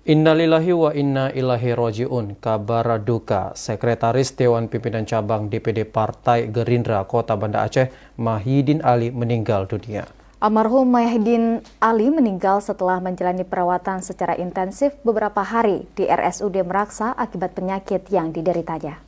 Innalillahi wa inna ilaihi roji'un. Kabar duka Sekretaris Dewan Pimpinan Cabang DPD Partai Gerindra Kota Banda Aceh, Mahidin Ali, meninggal dunia. Almarhum Mahidin Ali meninggal setelah menjalani perawatan secara intensif beberapa hari di RSUD Meraksa akibat penyakit yang dideritanya.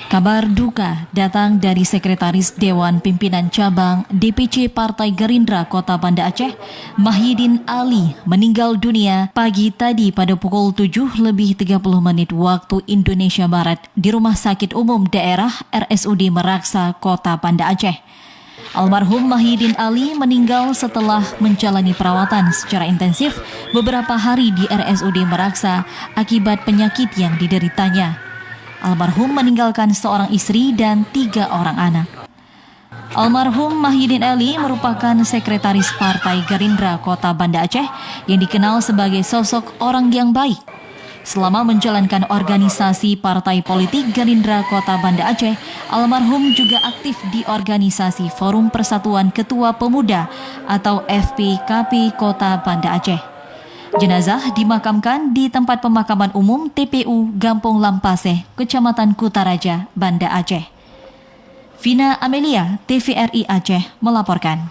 Kabar duka datang dari Sekretaris Dewan Pimpinan Cabang DPC Partai Gerindra Kota Banda Aceh, Mahidin Ali, meninggal dunia pagi tadi pada pukul 7:30 waktu Indonesia Barat di Rumah Sakit Umum Daerah RSUD Meraksa, Kota Banda Aceh. Almarhum Mahidin Ali meninggal setelah menjalani perawatan secara intensif beberapa hari di RSUD Meraksa akibat penyakit yang dideritanya. Almarhum meninggalkan seorang istri dan 3 orang anak. Almarhum Mahidin Ali merupakan Sekretaris Partai Gerindra Kota Banda Aceh yang dikenal sebagai sosok orang yang baik. Selama menjalankan organisasi partai politik Gerindra Kota Banda Aceh, almarhum juga aktif di organisasi Forum Persatuan Ketua Pemuda atau FPKP Kota Banda Aceh. Jenazah dimakamkan di tempat pemakaman umum TPU Gampong Lampaseh, Kecamatan Kutaraja, Banda Aceh. Vina Amelia, TVRI Aceh melaporkan.